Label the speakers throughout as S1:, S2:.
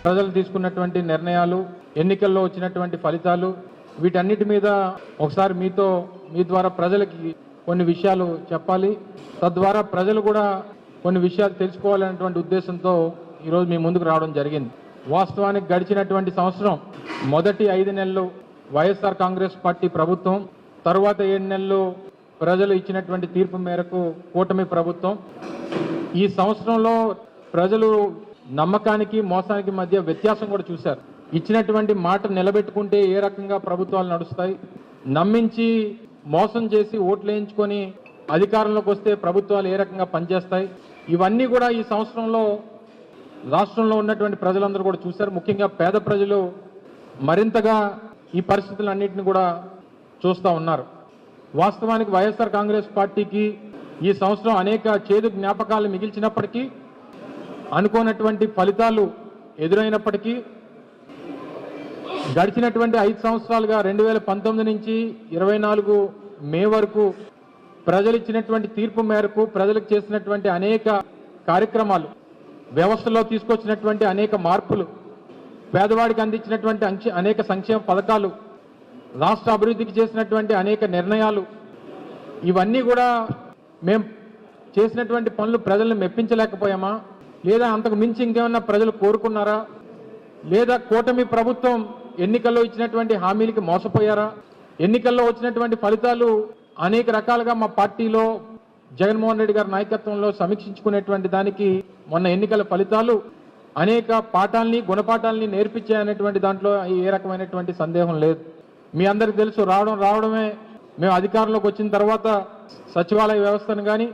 S1: ప్రజలు తీసుకున్నటువంటి నిర్ణయాలు, ఎన్నికల్లో వచ్చినటువంటి ఫలితాలు, వీటన్నిటి మీద ఒకసారి మీ ద్వారా ప్రజలకి కొన్ని విషయాలు చెప్పాలి. తద్వారా ప్రజలు కూడా కొన్ని విషయాలు తెలుసుకోవాలనేటువంటి ఉద్దేశంతో ఈరోజు మీ ముందుకు రావడం జరిగింది. వాస్తవానికి గడిచినటువంటి సంవత్సరం మొదటి 5 నెలలు వైఎస్ఆర్ కాంగ్రెస్ పార్టీ ప్రభుత్వం, తరువాత 7 నెలలు ప్రజలు ఇచ్చినటువంటి తీర్పు మేరకు కూటమి ప్రభుత్వం. ఈ సంవత్సరంలో ప్రజలు నమ్మకానికి మోసానికి మధ్య వ్యత్యాసం కూడా చూశారు. ఇచ్చినటువంటి మాట నిలబెట్టుకుంటే ఏ రకంగా ప్రభుత్వాలు నడుస్తాయి, నమ్మించి మోసం చేసి ఓట్లు వేయించుకొని అధికారంలోకి వస్తే ప్రభుత్వాలు ఏ రకంగా పనిచేస్తాయి, ఇవన్నీ కూడా ఈ సంవత్సరంలో రాష్ట్రంలో ఉన్నటువంటి ప్రజలందరూ కూడా చూశారు. ముఖ్యంగా పేద ప్రజలు మరింతగా ఈ పరిస్థితులన్నింటినీ కూడా చూస్తూ ఉన్నారు. వాస్తవానికి వైఎస్ఆర్ కాంగ్రెస్ పార్టీకి ఈ సంవత్సరం అనేక చేదు జ్ఞాపకాలు మిగిల్చినప్పటికీ, అనుకోనటువంటి ఫలితాలు ఎదురైనప్పటికీ, గడిచినటువంటి 5 సంవత్సరాలుగా 2019 నుంచి 24 మే వరకు ప్రజలు ఇచ్చినటువంటి తీర్పు మేరకు ప్రజలకు చేసినటువంటి అనేక కార్యక్రమాలు, వ్యవస్థలో తీసుకొచ్చినటువంటి అనేక మార్పులు, పేదవాడికి అందించినటువంటి అనేక సంక్షేమ పథకాలు, రాష్ట్ర అభివృద్ధికి చేసినటువంటి అనేక నిర్ణయాలు, ఇవన్నీ కూడా మేము చేసినటువంటి పనులు ప్రజల్ని మెప్పించలేకపోయామా, లేదా అంతకు మించి ఇంకేమన్నా ప్రజలు కోరుకున్నారా, లేదా కూటమి ప్రభుత్వం ఎన్నికల్లో ఇచ్చినటువంటి హామీలకి మోసపోయారా, ఎన్నికల్లో వచ్చినటువంటి ఫలితాలు అనేక రకాలుగా మా పార్టీలో జగన్మోహన్ రెడ్డి గారి నాయకత్వంలో సమీక్షించుకునేటువంటి దానికి మొన్న ఎన్నికల ఫలితాలు అనేక పాఠాలని, గుణపాఠాలని నేర్పించాయనేటువంటి దాంట్లో ఏ రకమైనటువంటి సందేహం లేదు. మీ అందరికీ తెలుసు, రావడమే మేము అధికారంలోకి వచ్చిన తర్వాత సచివాలయ వ్యవస్థను కానీ,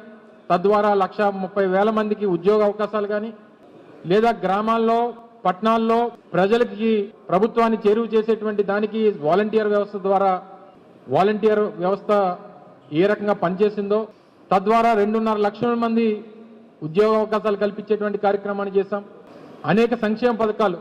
S1: తద్వారా 1,30,000 మందికి ఉద్యోగ అవకాశాలు కానీ, లేదా గ్రామాల్లో పట్టణాల్లో ప్రజలకి ప్రభుత్వాన్ని చేరువ చేసేటువంటి దానికి వాలంటీర్ వ్యవస్థ ద్వారా వాలంటీర్ వ్యవస్థ ఏ రకంగా పనిచేసిందో, తద్వారా 2.5 లక్షల మంది ఉద్యోగ అవకాశాలు కల్పించేటువంటి కార్యక్రమాన్ని చేశాం. అనేక సంక్షేమ పథకాలు,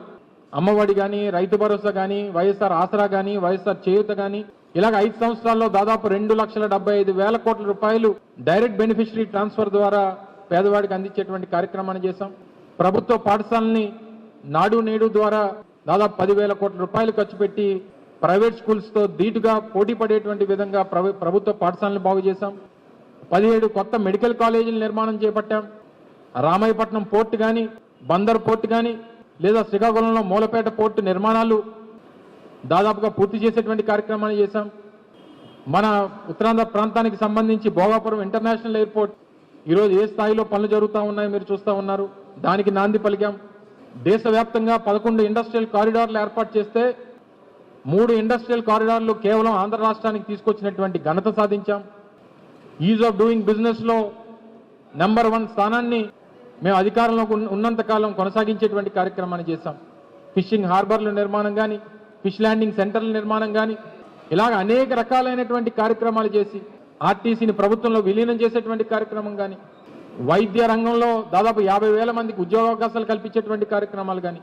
S1: అమ్మఒడి కానీ, రైతు భరోసా కానీ, వైఎస్ఆర్ ఆసరా కానీ, వైఎస్ఆర్ చేయూత కానీ, ఇలాగ 5 సంవత్సరాల్లో దాదాపు 2,75,000 కోట్ల రూపాయలు డైరెక్ట్ బెనిఫిషరీ ట్రాన్స్ఫర్ ద్వారా పేదవాడికి అందించేటువంటి కార్యక్రమాన్ని చేశాం. ప్రభుత్వ పాఠశాలని నాడు నేడు ద్వారా దాదాపు 10,000 కోట్ల రూపాయలు ఖర్చు పెట్టి ప్రైవేట్ స్కూల్స్తో ధీటుగా పోటీ పడేటువంటి విధంగా ప్రభుత్వ పాఠశాలను బాగు చేశాం. 17 కొత్త మెడికల్ కాలేజీల నిర్మాణం చేపట్టాం. రామాయపట్నం పోర్టు కానీ, బందర్ పోర్టు కానీ, లేదా శ్రీకాకుళంలో మూలపేట పోర్టు నిర్మాణాలు దాదాపుగా పూర్తి చేసేటువంటి కార్యక్రమాన్ని చేశాం. మన ఉత్తరాంధ్ర ప్రాంతానికి సంబంధించి భోగాపురం ఇంటర్నేషనల్ ఎయిర్పోర్ట్ ఈరోజు ఏ స్థాయిలో పనులు జరుగుతూ ఉన్నాయో మీరు చూస్తూ ఉన్నారు. దానికి నాంది పలికాం. దేశవ్యాప్తంగా 11 ఇండస్ట్రియల్ కారిడార్లు ఏర్పాటు చేస్తే 3 ఇండస్ట్రియల్ కారిడార్లు కేవలం ఆంధ్ర రాష్ట్రానికి తీసుకొచ్చినటువంటి ఘనత సాధించాం. ఈజ్ ఆఫ్ డూయింగ్ బిజినెస్లో నెంబర్ 1 స్థానాన్ని మేము అధికారంలో ఉన్నంతకాలం కొనసాగించేటువంటి కార్యక్రమాన్ని చేశాం. ఫిషింగ్ హార్బర్ల నిర్మాణం కానీ, ఫిష్ ల్యాండింగ్ సెంటర్ల నిర్మాణం కానీ, ఇలాగ అనేక రకాలైనటువంటి కార్యక్రమాలు చేసి ఆర్టీసీని ప్రభుత్వంలో విలీనం చేసేటువంటి కార్యక్రమం కానీ, వైద్య రంగంలో దాదాపు 50,000 మందికి ఉద్యోగావకాశాలు కల్పించేటువంటి కార్యక్రమాలు కానీ,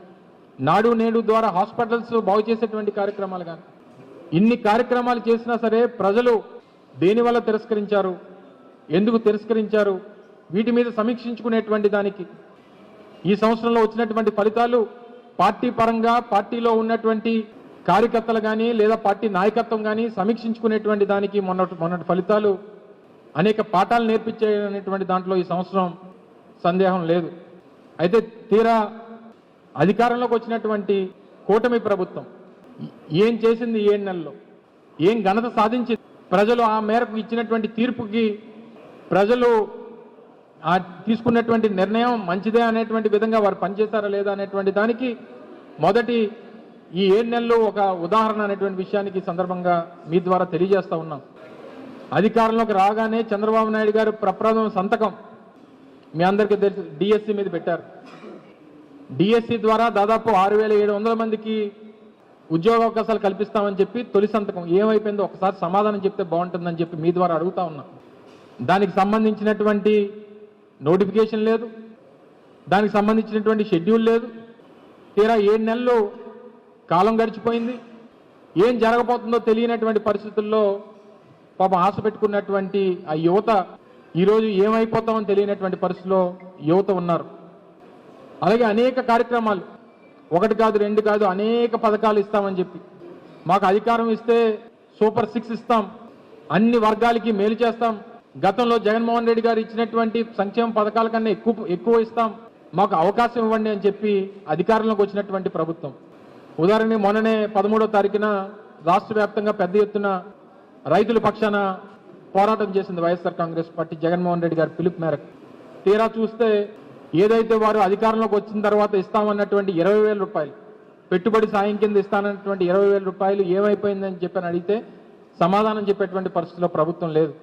S1: నాడు నేడు ద్వారా హాస్పిటల్స్ బాగు చేసేటువంటి కార్యక్రమాలు కానీ, ఇన్ని కార్యక్రమాలు చేసినా సరే ప్రజలు దేనివల్ల తిరస్కరించారు, ఎందుకు తిరస్కరించారు, వీటి మీద సమీక్షించుకునేటువంటి దానికి ఈ సంవత్సరంలో వచ్చినటువంటి ఫలితాలు పార్టీ పరంగా పార్టీలో ఉన్నటువంటి కార్యకర్తలు కానీ, లేదా పార్టీ నాయకత్వం కానీ సమీక్షించుకునేటువంటి దానికి మొన్నటి ఫలితాలు అనేక పాఠాలు నేర్పించేటువంటి దాంట్లో ఈ సంవత్సరం సందేహం లేదు. అయితే తీరా అధికారంలోకి వచ్చినటువంటి కూటమి ప్రభుత్వం ఏం చేసింది, 7 నెలల్లో ఏం ఘనత సాధించింది, ప్రజలు ఆ మేరకు ఇచ్చినటువంటి తీర్పుకి ప్రజలు తీసుకున్నటువంటి నిర్ణయం మంచిదే అనేటువంటి విధంగా వారు పనిచేశారా లేదా అనేటువంటి దానికి మొదటి ఈ 7 నెలలు ఒక ఉదాహరణ అనేటువంటి విషయానికి సందర్భంగా మీ ద్వారా తెలియజేస్తా ఉన్నాం. అధికారంలోకి రాగానే చంద్రబాబు నాయుడు గారు ప్రప్రథమ సంతకం మీ అందరికీ తెలుసు డిఎస్సి మీద పెట్టారు. డిఎస్సి ద్వారా దాదాపు 6,700 మందికి ఉద్యోగ అవకాశాలు కల్పిస్తామని చెప్పి తొలి సంతకం ఏమైపోయిందో ఒకసారి సమాధానం చెప్తే బాగుంటుందని చెప్పి మీ ద్వారా అడుగుతా ఉన్నా. దానికి సంబంధించినటువంటి నోటిఫికేషన్ లేదు, దానికి సంబంధించినటువంటి షెడ్యూల్ లేదు. తీరా 7 నెలలు కాలం గడిచిపోయింది. ఏం జరగబోతుందో తెలియనటువంటి పరిస్థితుల్లో పాపం ఆశ పెట్టుకున్నటువంటి ఆ యువత ఈరోజు ఏమైపోతామని తెలియనటువంటి పరిస్థితిలో యువత ఉన్నారు. అలాగే అనేక కార్యక్రమాలు ఒకటి కాదు రెండు కాదు అనేక పథకాలు ఇస్తామని చెప్పి మాకు అధికారం ఇస్తే సూపర్ 6 ఇస్తాం, అన్ని వర్గాలకి మేలు చేస్తాం, గతంలో జగన్మోహన్ రెడ్డి గారు ఇచ్చినటువంటి సంక్షేమ పథకాల కన్నా ఎక్కువ ఇస్తాం, మాకు అవకాశం ఇవ్వండి అని చెప్పి అధికారంలోకి వచ్చినటువంటి ప్రభుత్వం. ఉదాహరణకి మొన్ననే 13వ తారీఖున రాష్ట్ర వ్యాప్తంగా పెద్ద ఎత్తున రైతుల పక్షాన పోరాటం చేసింది వైఎస్ఆర్ కాంగ్రెస్ పార్టీ జగన్మోహన్ రెడ్డి గారి పిలుపు మేరకు. తీరా చూస్తే ఏదైతే వారు అధికారంలోకి వచ్చిన తర్వాత ఇస్తామన్నటువంటి 20,000 రూపాయలు పెట్టుబడి సాయం కింద ఇస్తానన్నటువంటి 20,000 రూపాయలు ఏమైపోయిందని చెప్పని అడిగితే సమాధానం చెప్పేటువంటి పరిస్థితిలో ప్రభుత్వం లేదు.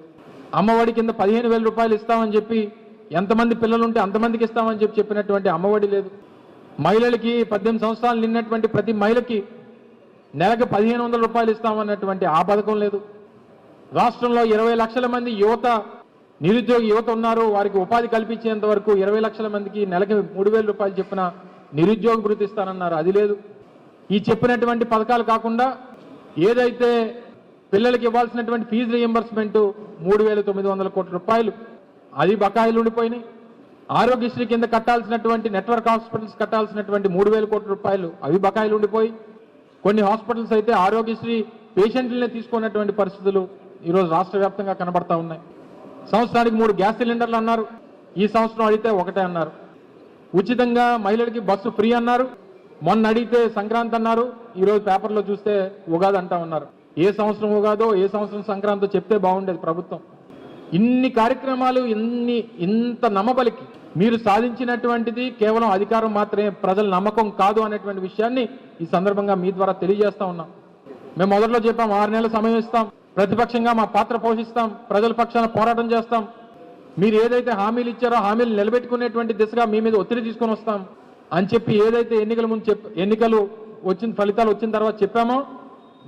S1: అమ్మఒడి కింద 15,000 రూపాయలు ఇస్తామని చెప్పి ఎంతమంది పిల్లలు ఉంటే అంతమందికి ఇస్తామని చెప్పినటువంటి అమ్మఒడి లేదు. మహిళలకి 18 సంవత్సరాలు నిన్నటువంటి ప్రతి మహిళకి నెలకు 1,500 రూపాయలు ఇస్తామన్నటువంటి ఆ పథకం లేదు. రాష్ట్రంలో 20 లక్షల మంది నిరుద్యోగ యువత ఉన్నారు, వారికి ఉపాధి కల్పించేంత వరకు 20 లక్షల మందికి నెలకి 3,000 రూపాయలు చెప్పిన నిరుద్యోగ భృతి ఇస్తానన్నారు, అది లేదు. ఈ చెప్పినటువంటి పథకాలు కాకుండా ఏదైతే పిల్లలకి ఇవ్వాల్సినటువంటి ఫీజు రీయింబర్స్మెంట్ 3,900 కోట్ల రూపాయలు అది బకాయిలు ఉండిపోయినాయి. ఆరోగ్యశ్రీ కింద కట్టాల్సినటువంటి నెట్వర్క్ హాస్పిటల్స్ కట్టాల్సినటువంటి 3,000 కోట్ల రూపాయలు అవి బకాయిలు ఉండిపోయి కొన్ని హాస్పిటల్స్ అయితే ఆరోగ్యశ్రీ పేషెంట్లనే తీసుకున్నటువంటి పరిస్థితులు ఈరోజు రాష్ట్ర వ్యాప్తంగా కనబడతా ఉన్నాయి. సంవత్సరానికి 3 గ్యాస్ సిలిండర్లు అన్నారు, ఈ సంవత్సరం అడిగితే ఒకటే అన్నారు. ఉచితంగా మహిళలకి బస్సు ఫ్రీ అన్నారు, మొన్న అడిగితే సంక్రాంతి అన్నారు, ఈరోజు పేపర్లో చూస్తే ఉగాది అంటా ఉన్నారు. ఏ సంవత్సరం ఉగాదో ఏ సంవత్సరం సంక్రాంతో చెప్తే బాగుండేది ప్రభుత్వం. ఇన్ని కార్యక్రమాలు ఇంత నమ్మబలికి మీరు సాధించినటువంటిది కేవలం అధికారం మాత్రమే, ప్రజల నమ్మకం కాదు అనేటువంటి విషయాన్ని ఈ సందర్భంగా మీ ద్వారా తెలియజేస్తా ఉన్నాం. మేము మొదట్లో చెప్పాం 6 నెలల సమయం ఇస్తాం, ప్రతిపక్షంగా మా పాత్ర పోషిస్తాం, ప్రజల పక్షాన పోరాటం చేస్తాం, మీరు ఏదైతే హామీలు ఇచ్చారో హామీలు నిలబెట్టుకునేటువంటి దిశగా మీ మీద ఒత్తిడి తీసుకొని వస్తాం అని చెప్పి ఏదైతే ఎన్నికలు ఫలితాలు వచ్చిన తర్వాత చెప్పామో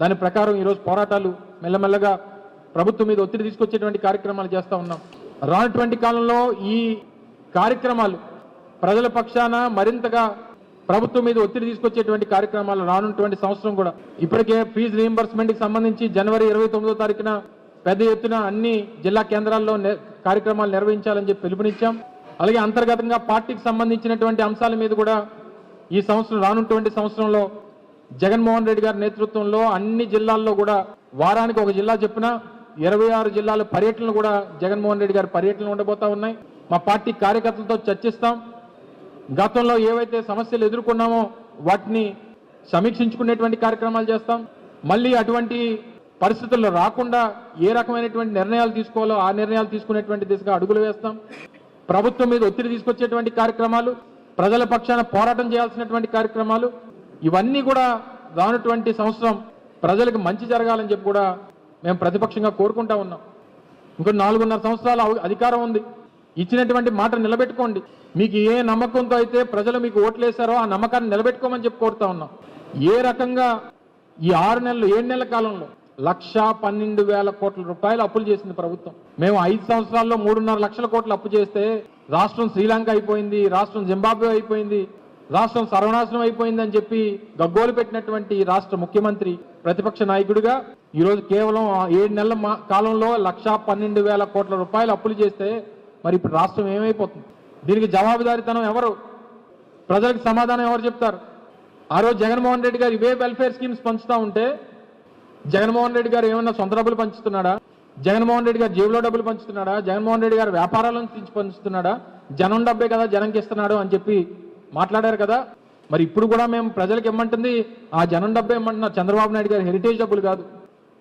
S1: దాని ప్రకారం ఈరోజు పోరాటాలు మెల్లమెల్లగా ప్రభుత్వం మీద ఒత్తిడి తీసుకొచ్చేటువంటి కార్యక్రమాలు చేస్తూ ఉన్నాం. రానటువంటి కాలంలో ఈ కార్యక్రమాలు ప్రజల పక్షాన మరింతగా ప్రభుత్వం మీద ఒత్తిడి తీసుకొచ్చేటువంటి కార్యక్రమాలు రానున్నటువంటి సంవత్సరం కూడా. ఇప్పటికే ఫీజు రీయింబర్స్మెంట్కి సంబంధించి జనవరి 29వ తారీఖున పెద్ద ఎత్తున అన్ని జిల్లా కేంద్రాల్లో కార్యక్రమాలు నిర్వహించాలని చెప్పి పిలుపునిచ్చాం. అలాగే అంతర్గతంగా పార్టీకి సంబంధించినటువంటి అంశాల మీద కూడా ఈ సంవత్సరం రానున్నటువంటి సంవత్సరంలో జగన్మోహన్ రెడ్డి గారి నేతృత్వంలో అన్ని జిల్లాల్లో కూడా వారానికి ఒక జిల్లా చెప్పిన 26 జిల్లాల పర్యటనలు కూడా జగన్మోహన్ రెడ్డి గారి పర్యటనలు ఉండబోతా ఉన్నాయి. మా పార్టీ కార్యకర్తలతో చర్చిస్తాం. గతంలో ఏవైతే సమస్యలు ఎదుర్కొన్నామో వాటిని సమీక్షించుకునేటువంటి కార్యక్రమాలు చేస్తాం. మళ్ళీ అటువంటి పరిస్థితుల్లో రాకుండా ఏ రకమైనటువంటి నిర్ణయాలు తీసుకోవాలో ఆ నిర్ణయాలు తీసుకునేటువంటి దిశగా అడుగులు వేస్తాం. ప్రభుత్వం మీద ఒత్తిడి తీసుకొచ్చేటువంటి కార్యక్రమాలు, ప్రజల పక్షాన పోరాటం చేయాల్సినటువంటి కార్యక్రమాలు, ఇవన్నీ కూడా రానటువంటి సంవత్సరం ప్రజలకు మంచి జరగాలని చెప్పి కూడా మేము ప్రతిపక్షంగా కోరుకుంటా ఉన్నాం. ఇంకో 4.5 సంవత్సరాల అధికారం ఉంది, ఇచ్చినటువంటి మాట నిలబెట్టుకోండి. మీకు ఏ నమ్మకంతో అయితే ప్రజలు మీకు ఓట్లేశారో ఆ నమ్మకాన్ని నిలబెట్టుకోమని చెప్పి కోరుతా ఉన్నాం. ఏ రకంగా ఈ 7 నెలల కాలంలో 1,12,000 కోట్ల రూపాయలు అప్పులు చేసింది ప్రభుత్వం. మేము 5 సంవత్సరాల్లో 3.5 లక్షల కోట్లు అప్పు చేస్తే రాష్ట్రం శ్రీలంక అయిపోయింది, రాష్ట్రం జింబాబ్వే అయిపోయింది, రాష్ట్రం సర్వనాశనం అయిపోయింది అని చెప్పి గగ్గోలు పెట్టినటువంటి రాష్ట్ర ముఖ్యమంత్రి ప్రతిపక్ష నాయకుడిగా ఈరోజు కేవలం 7 నెలల కాలంలో 1,12,000 కోట్ల రూపాయలు అప్పులు చేస్తే మరి ఇప్పుడు రాష్ట్రం ఏమైపోతుంది? దీనికి జవాబుదారీతనం ఎవరు? ప్రజలకు సమాధానం ఎవరు చెప్తారు? ఆ రోజు జగన్మోహన్ రెడ్డి గారు ఇవే వెల్ఫేర్ స్కీమ్స్ పంచుతూ ఉంటే జగన్మోహన్ రెడ్డి గారు ఏమన్నా సొంత డబ్బులు పంచుతున్నాడా? జగన్మోహన్ రెడ్డి గారు జేబులో డబ్బులు పంచుతున్నాడా? జగన్మోహన్ రెడ్డి గారు వ్యాపారాల నుంచి పంచుతున్నాడా? జనం డబ్బే కదా జనంకి ఇస్తున్నాడు అని చెప్పి మాట్లాడారు కదా. మరి ఇప్పుడు కూడా మేము ప్రజలకు ఇమ్మంటుంది ఆ జనం డబ్బే ఇమ్మంటున్నారు, చంద్రబాబు నాయుడు గారు హెరిటేజ్ డబ్బులు కాదు.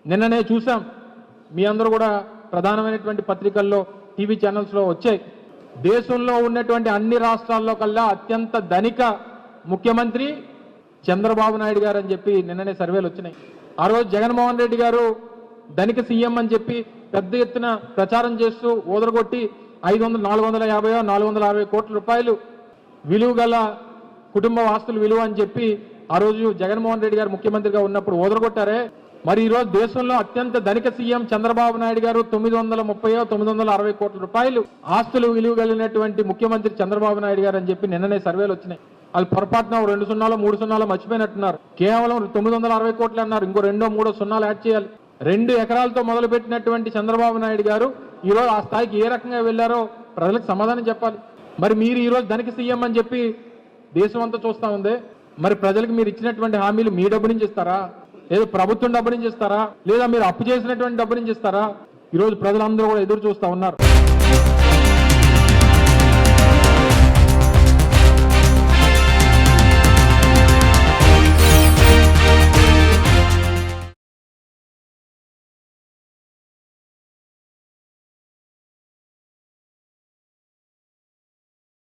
S1: నిన్ననే చూసాం, మీ అందరూ కూడా ప్రధానమైనటువంటి పత్రికల్లో టీవీ ఛానల్స్లో వచ్చాయి. దేశంలో ఉన్నటువంటి అన్ని రాష్ట్రాల్లో కల్లా అత్యంత ధనిక ముఖ్యమంత్రి చంద్రబాబు నాయుడు గారు అని చెప్పి నిన్ననే సర్వేలు వచ్చినాయి. ఆ రోజు జగన్మోహన్ రెడ్డి గారు ధనిక సీఎం అని చెప్పి పెద్ద ఎత్తున ప్రచారం చేస్తూ ఓదరగొట్టి 450 కోట్ల రూపాయలు విలువ గల కుటుంబ ఆస్తుల విలువ అని చెప్పి ఆ రోజు జగన్మోహన్ రెడ్డి గారు ముఖ్యమంత్రిగా ఉన్నప్పుడు ఓదరగొట్టారే. మరి ఈరోజు దేశంలో అత్యంత ధనిక సీఎం చంద్రబాబు నాయుడు గారు 960 కోట్ల రూపాయలు ఆస్తులు విలువ కలిగినటువంటి ముఖ్యమంత్రి చంద్రబాబు నాయుడు గారు అని చెప్పి నిన్ననే సర్వేలు వచ్చినాయి. వాళ్ళు పొరపాటున 2 సున్నాలు 3 సున్నాలు మర్చిపోయినట్టున్నారు. కేవలం 960 కోట్లు అన్నారు, ఇంకో 2-3 సున్నాలు యాడ్ చేయాలి. 2 ఎకరాలతో మొదలుపెట్టినటువంటి చంద్రబాబు నాయుడు గారు ఈరోజు ఆ స్థాయికి ఏ రకంగా వెళ్లారో ప్రజలకు సమాధానం చెప్పాలి. మరి మీరు ఈరోజు ధనిక సీఎం అని చెప్పి దేశం అంతా చూస్తా ఉంది. మరి ప్రజలకు మీరు ఇచ్చినటువంటి హామీలు మీ డబ్బు నుంచి ఇస్తారా, లేదా ప్రభుత్వం డబ్బు నుంచి ఇస్తారా, లేదా మీరు అప్పు చేసినటువంటి డబ్బు నుంచి ఇస్తారా? ఈరోజు ప్రజలందరూ కూడా ఎదురు చూస్తా ఉన్నారు.